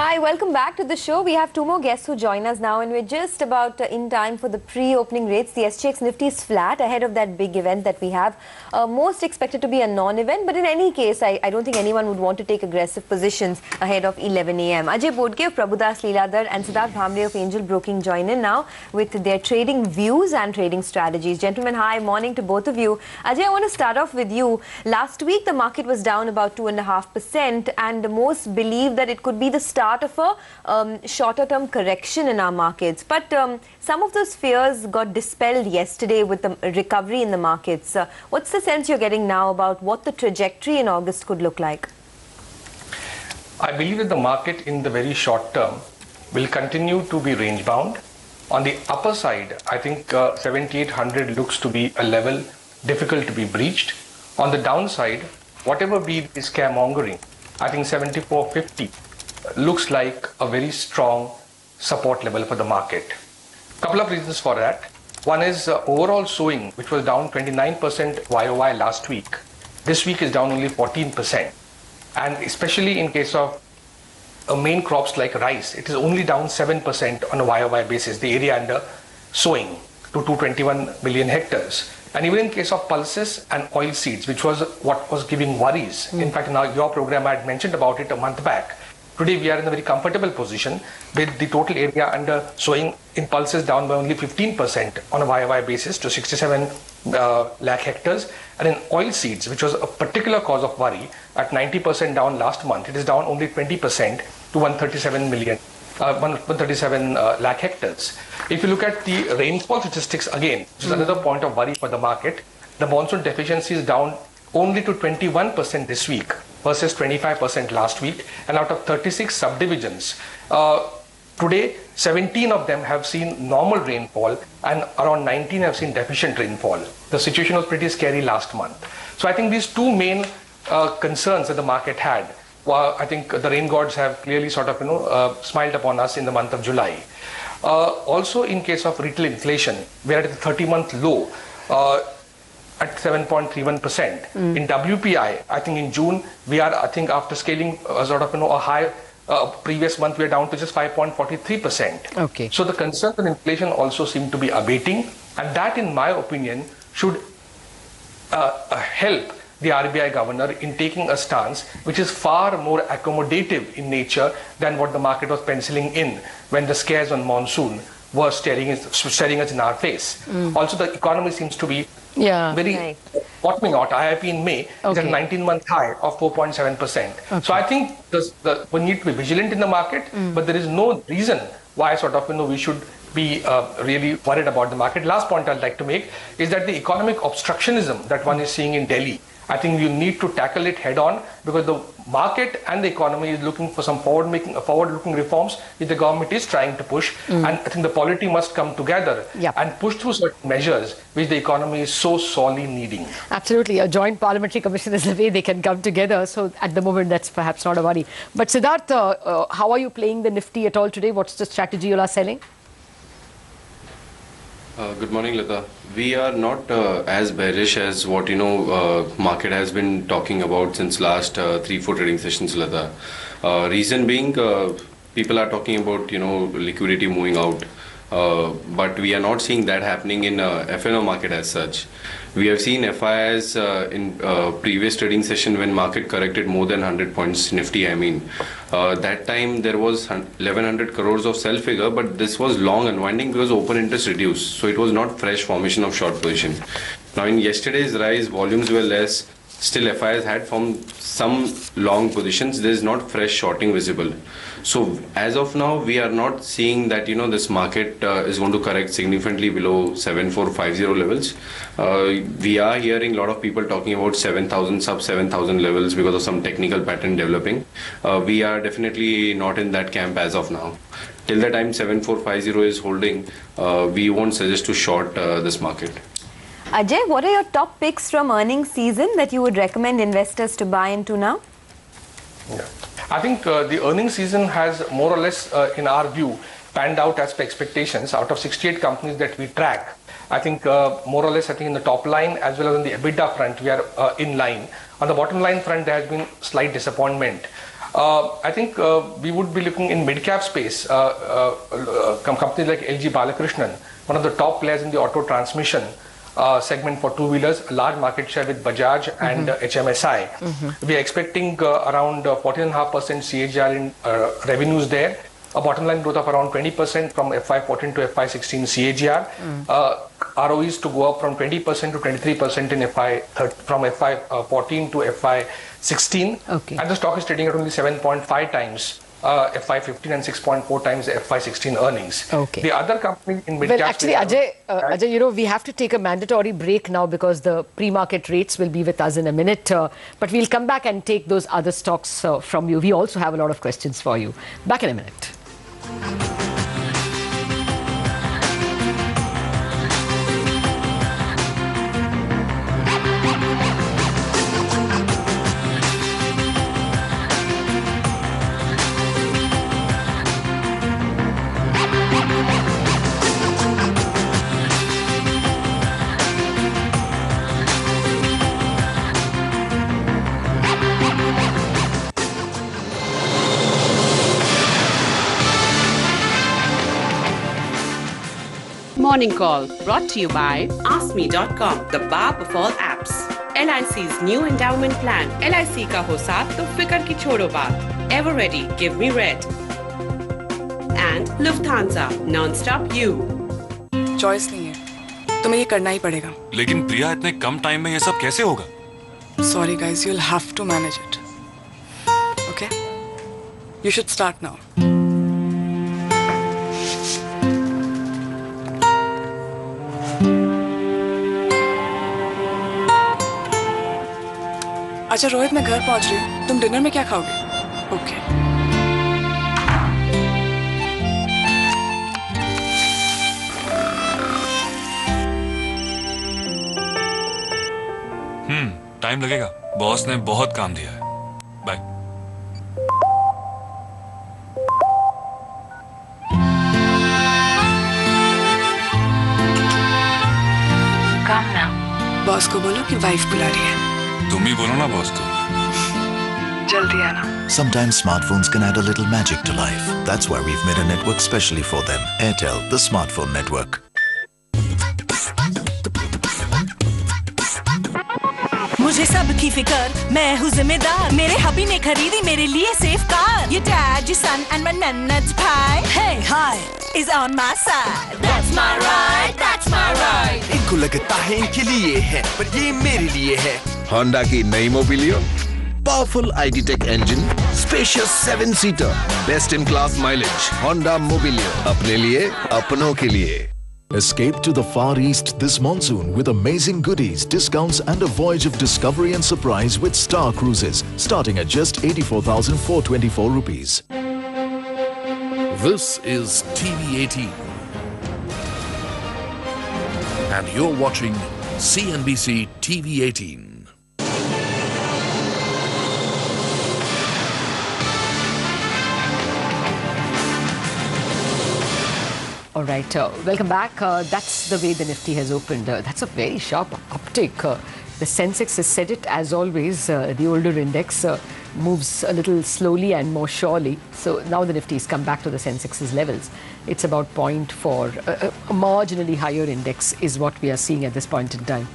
Hi, welcome back to the show. We have two more guests who join us now, and we're just about in time for the pre-opening rates. The SGX Nifty is flat ahead of that big event that we have. Most expected to be a non-event, but in any case, I don't think anyone would want to take aggressive positions ahead of 11 a.m. Ajay Bodke of Prabhudas Leeladhar and Siddharth Bhamre of Angel Broking join in now with their trading views and trading strategies. Gentlemen, hi, morning to both of you. Ajay, I want to start off with you. Last week, the market was down about 2.5%, and most believe that it could be the start of a shorter-term correction in our markets. But some of those fears got dispelled yesterday with the recovery in the markets. What's the sense you're getting now about what the trajectory in August could look like? I believe that the market in the very short term will continue to be range-bound. On the upper side, I think 7,800 looks to be a level difficult to be breached. On the downside, whatever be the scaremongering, I think 7,450 looks like a very strong support level for the market. Couple of reasons for that. One is overall sowing, which was down 29% YOY last week. This week is down only 14%. And especially in case of main crops like rice, it is only down 7% on a YOY basis, the area under sowing to 221 million hectares. And even in case of pulses and oil seeds, which was what was giving worries. In fact, in your program, I had mentioned about it a month back. Today, we are in a very comfortable position with the total area under sowing in pulses down by only 15% on a YOY basis to 67 lakh hectares. And in oil seeds, which was a particular cause of worry, at 90% down last month, it is down only 20% to 137 lakh hectares. If you look at the rainfall statistics again, which is another point of worry for the market, the monsoon deficiency is down only to 21% this week versus 25% last week. And out of 36 subdivisions, today 17 of them have seen normal rainfall and around 19 have seen deficient rainfall. The situation was pretty scary last month. So I think these two main concerns that the market had, I think the rain gods have clearly sort of smiled upon us in the month of July. Also in case of retail inflation, we are at the 30-month low. At 7.31%. In WPI, I think in June, we are, I think after scaling a high previous month, we are down to just 5.43%. Okay. So the concerns on inflation also seem to be abating. And that, in my opinion, should help the RBI governor in taking a stance which is far more accommodative in nature than what the market was penciling in when the scares on monsoon were staring us in our face. Also, the economy seems to be very bottoming out. IIP in May is at a 19-month high of 4.7%. So I think we need to be vigilant in the market, but there is no reason why we should be really worried about the market. Last point I'd like to make is that the economic obstructionism that one is seeing in Delhi, I think you need to tackle it head on, because the market and the economy is looking for some forward-looking reforms which the government is trying to push. And I think the polity must come together and push through certain measures which the economy is so sorely needing. Absolutely. A joint parliamentary commission is the way they can come together. So at the moment, that's perhaps not a worry. But Siddharth, how are you playing the Nifty at all today? What's the strategy you are selling? Good morning, Lata. We are not as bearish as what market has been talking about since last 3-4 trading sessions, Lata. Reason being, people are talking about liquidity moving out, but we are not seeing that happening in FNO market as such. We have seen FIIs in previous trading session when market corrected more than 100 points Nifty. That time there was 1100 crores of sell figure, but this was long unwinding because open interest reduced. So it was not fresh formation of short position. Now in yesterday's rise, volumes were less. Still FIIs had formed some long positions. There is not fresh shorting visible. So as of now, we are not seeing that this market is going to correct significantly below 7450 levels. We are hearing a lot of people talking about 7,000, sub 7,000 levels because of some technical pattern developing. We are definitely not in that camp as of now. Till the time 7450 is holding, we won't suggest to short this market. Ajay, what are your top picks from earnings season that you would recommend investors to buy into now? I think the earnings season has more or less, in our view, panned out as per expectations. Out of 68 companies that we track, I think more or less, in the top line as well as on the EBITDA front, we are in line. On the bottom line front, there has been slight disappointment. I think we would be looking in mid-cap space, companies like LG Balakrishnan, one of the top players in the auto transmission segment for two-wheelers, a large market share with Bajaj and HMSI. We are expecting around 14.5% CAGR in revenues there, a bottom line growth of around 20% from FY14 to FY16 CAGR. ROEs to go up from 20% to 23% in from FY14 to FY16. Okay. And the stock is trading at only 7.5 times FY15 and 6.4 times FY16 earnings. Okay. The other company in mid-cap... Well, actually, Ajay, you know, we have to take a mandatory break now because the pre-market rates will be with us in a minute. But we'll come back and take those other stocks from you. We also have a lot of questions for you. Back in a minute. Morning Call brought to you by AskMe.com, the Bap of all apps. LIC's new endowment plan. LIC का हो साथ तो फिकर की छोड़ो बात. Ever ready, give me red. And Lufthansa, non-stop you. Choice नहीं है, तुम्हें ये करना ही पड़ेगा. लेकिन प्रिया इतने कम टाइम में ये सब कैसे होगा? Sorry guys, you'll have to manage it. Okay? You should start now. अच्छा रोहित, मैं घर पहुंच रही हूँ. तुम डिनर में क्या खाओगे? ओके. टाइम लगेगा. बॉस ने बहुत काम दिया है. बाय. काम ना. बॉस को बोलो कि वाइफ बुला रही है. तुम ही बोलो ना बॉस को. जल्दी आना. Sometimes smartphones can add a little magic to life. That's why we've made a network specially for them. Airtel, the smartphone network. मुझे सबकी फिकर, मैं हूँ जिम्मेदार. मेरे हबी ने खरीदी मेरे लिए safe car. Your dad, your son and my nannad's pie. Hey, hi, is on my side. That's my ride, that's my ride. इनको लगता है इनके लिए है, पर ये मेरे लिए है. Honda की नई Mobilio, powerful ID-Tech engine, spacious 7-seater, best in class mileage. Honda Mobilio, अपने लिए, अपनों के लिए. Escape to the Far East this monsoon with amazing goodies, discounts and a voyage of discovery and surprise with Star Cruises, starting at just 84,424 rupees. This is TV18. And you're watching CNBC TV18. All right, welcome back. That's the way the Nifty has opened. That's a very sharp uptick. The Sensex has said it as always. The older index moves a little slowly and more surely. So now the Nifty has come back to the Sensex's levels. It's about 0.4. A marginally higher index is what we are seeing at this point in time.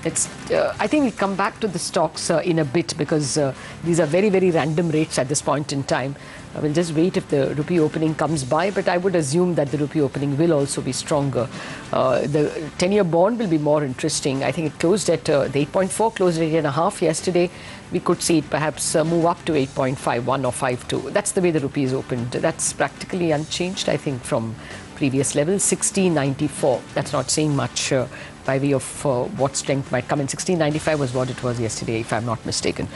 I think we'll come back to the stocks in a bit because these are very, very random rates at this point in time. We'll just wait if the rupee opening comes by, but I would assume that the rupee opening will also be stronger. The 10-year bond will be more interesting. I think it closed at the 8.4, closed at 8.5 yesterday. We could see it perhaps move up to 8.51 or 52. That's the way the rupee is opened. That's practically unchanged, I think, from previous levels. 16.94. That's not saying much by way of what strength might come in. 16.95 was what it was yesterday, if I'm not mistaken.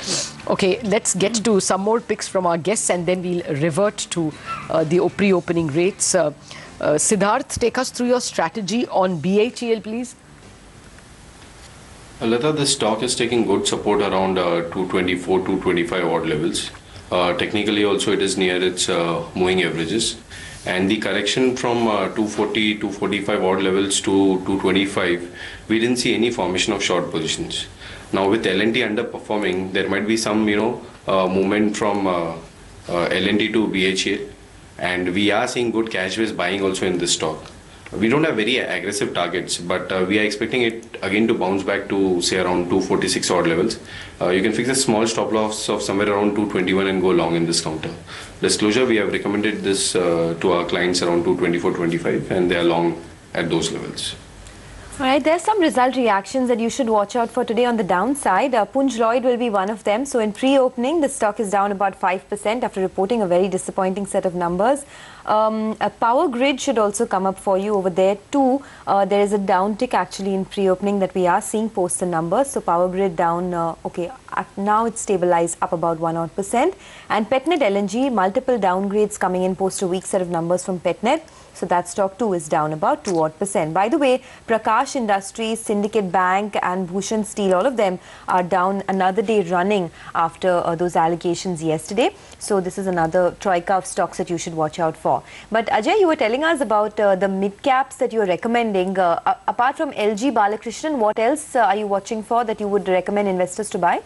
Okay, let's get to some more picks from our guests and then we'll revert to the pre-opening rates. Siddharth, take us through your strategy on BHEL, please. Lata, the stock is taking good support around 224, 225 odd levels. Technically also it is near its moving averages. And the correction from 240, 245 odd levels to 225, we didn't see any formation of short positions. Now with L&T underperforming, there might be some, movement from L&T to BHEL, and we are seeing good cash-based buying also in this stock. We don't have very aggressive targets, but we are expecting it again to bounce back to say around 246 odd levels. You can fix a small stop loss of somewhere around 221 and go long in this counter. Disclosure, we have recommended this to our clients around 224.25, and they are long at those levels. All right, there's some result reactions that you should watch out for today on the downside. Punj Lloyd will be one of them. So in pre-opening, the stock is down about 5% after reporting a very disappointing set of numbers. A Power Grid should also come up for you over there too. There is a downtick actually in pre-opening that we are seeing post the numbers. So Power Grid down, okay, now it's stabilized up about 1%. And Petnet LNG, multiple downgrades coming in post a weak set of numbers from Petnet. So that stock too is down about 2%. By the way, Prakash Industries, Syndicate Bank and Bhushan Steel, all of them are down another day running after those allegations yesterday. So this is another troika of stocks that you should watch out for. But Ajay, you were telling us about the mid caps that you are recommending. Apart from LG Balakrishnan, what else are you watching for that you would recommend investors to buy?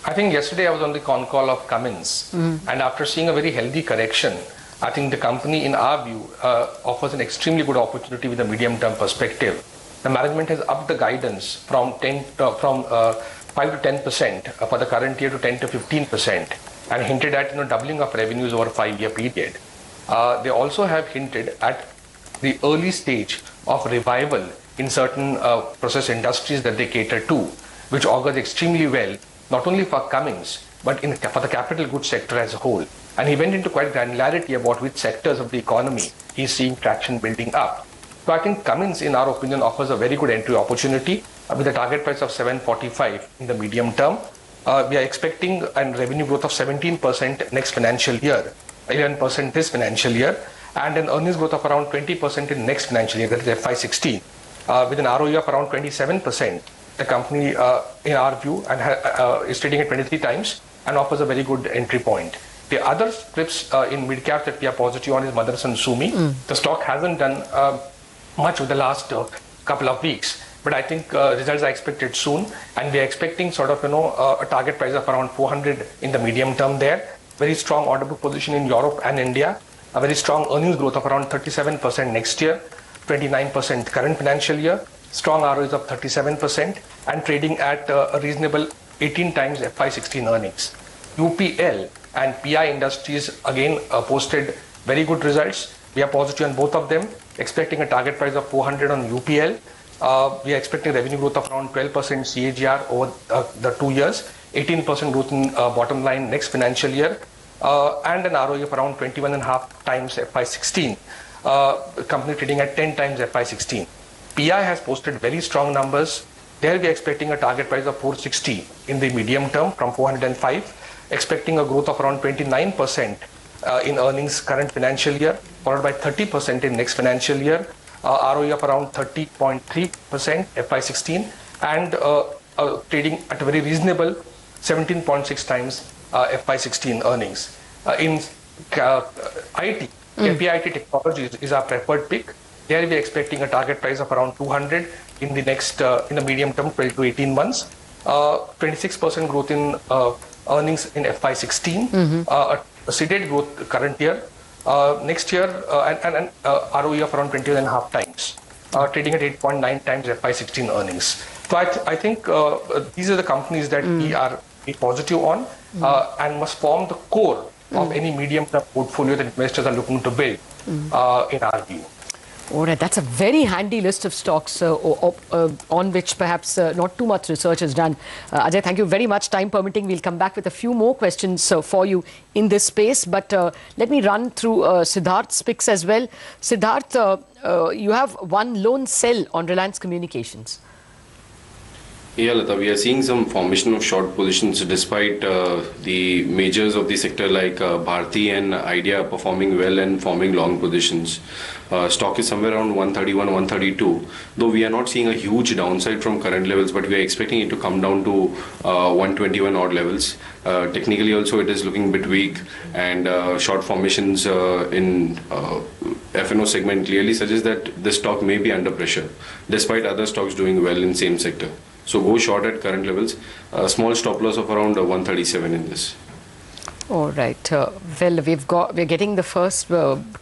I think yesterday I was on the con call of Cummins, and after seeing a very healthy correction, I think the company, in our view, offers an extremely good opportunity with a medium-term perspective. The management has upped the guidance from 5 to 10% for the current year to 10 to 15%, and hinted at doubling of revenues over a 5-year period. They also have hinted at the early stage of revival in certain process industries that they cater to, which augurs extremely well not only for Cummins but for the capital goods sector as a whole. And he went into quite granularity about which sectors of the economy he's seeing traction building up. So I think Cummins, in our opinion, offers a very good entry opportunity with a target price of 745 in the medium term. We are expecting a revenue growth of 17% next financial year, 11% this financial year, and an earnings growth of around 20% in next financial year, that is FY16, with an ROE of around 27%. The company, in our view, is trading at 23 times and offers a very good entry point. The other scripts in mid-cap that we are positive on is Motherson Sumi. The stock hasn't done much over the last couple of weeks, but I think results are expected soon, and we are expecting sort of a target price of around 400 in the medium term there. Very strong order book position in Europe and India. A very strong earnings growth of around 37% next year, 29% current financial year. Strong ROEs of 37% and trading at a reasonable 18 times FY16 earnings. UPL and PI Industries again posted very good results. We are positive on both of them, expecting a target price of 400 on UPL. We are expecting revenue growth of around 12% CAGR over the 2 years, 18% growth in bottom line next financial year, and an ROE of around 21.5 times FY16. Company trading at 10 times FY16. PI has posted very strong numbers. There we are expecting a target price of 460 in the medium term from 405, expecting a growth of around 29% in earnings current financial year, followed by 30% in next financial year, ROE of around 30.3% FY16, and trading at a very reasonable 17.6 times FY16 earnings. In IT, KPIT Technologies is our preferred pick. There we are expecting a target price of around 200 in the next, in the medium term, 12 to 18 months. 26% growth in earnings in FY16, a seeded growth current year, next year, and ROE of around 20.5 times, trading at 8.9 times FY16 earnings. So I think these are the companies that we are positive on and must form the core of any medium-term portfolio that investors are looking to build, in our view. All right, that's a very handy list of stocks on which perhaps not too much research is done. Ajay, thank you very much. Time permitting, we'll come back with a few more questions for you in this space. But let me run through Siddharth's picks as well. Siddharth, you have one lone sell on Reliance Communications. Yeah, Lata, we are seeing some formation of short positions despite the majors of the sector like Bharti and Idea performing well and forming long positions. Stock is somewhere around 131, 132, though we are not seeing a huge downside from current levels, but we are expecting it to come down to 121 odd levels. Technically also it is looking a bit weak, and short formations in F&O segment clearly suggest that this stock may be under pressure, despite other stocks doing well in same sector. So go short at current levels. A small stop loss of around 137 in this. All right. Well, we're getting the first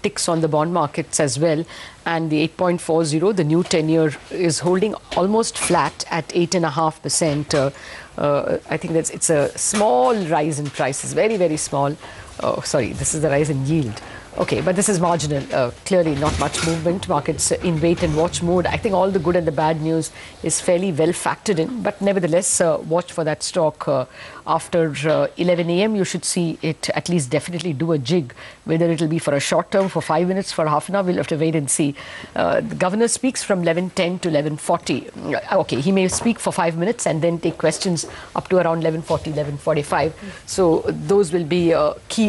ticks on the bond markets as well, and the 8.40, the new 10-year is holding almost flat at 8.5%. I think it's a small rise in prices, very, very small. Oh, sorry, this is the rise in yield. Okay, but this is marginal. Clearly not much movement. Markets in wait and watch mode. I think all the good and the bad news is fairly well factored in. But nevertheless, watch for that stock. After 11 a.m., you should see it at least definitely do a jig. Whether it will be for a short term, for 5 minutes, for half an hour, we'll have to wait and see. The governor speaks from 11:10 to 11:40. Okay, he may speak for 5 minutes and then take questions up to around 11:40, 11:45. So those will be key.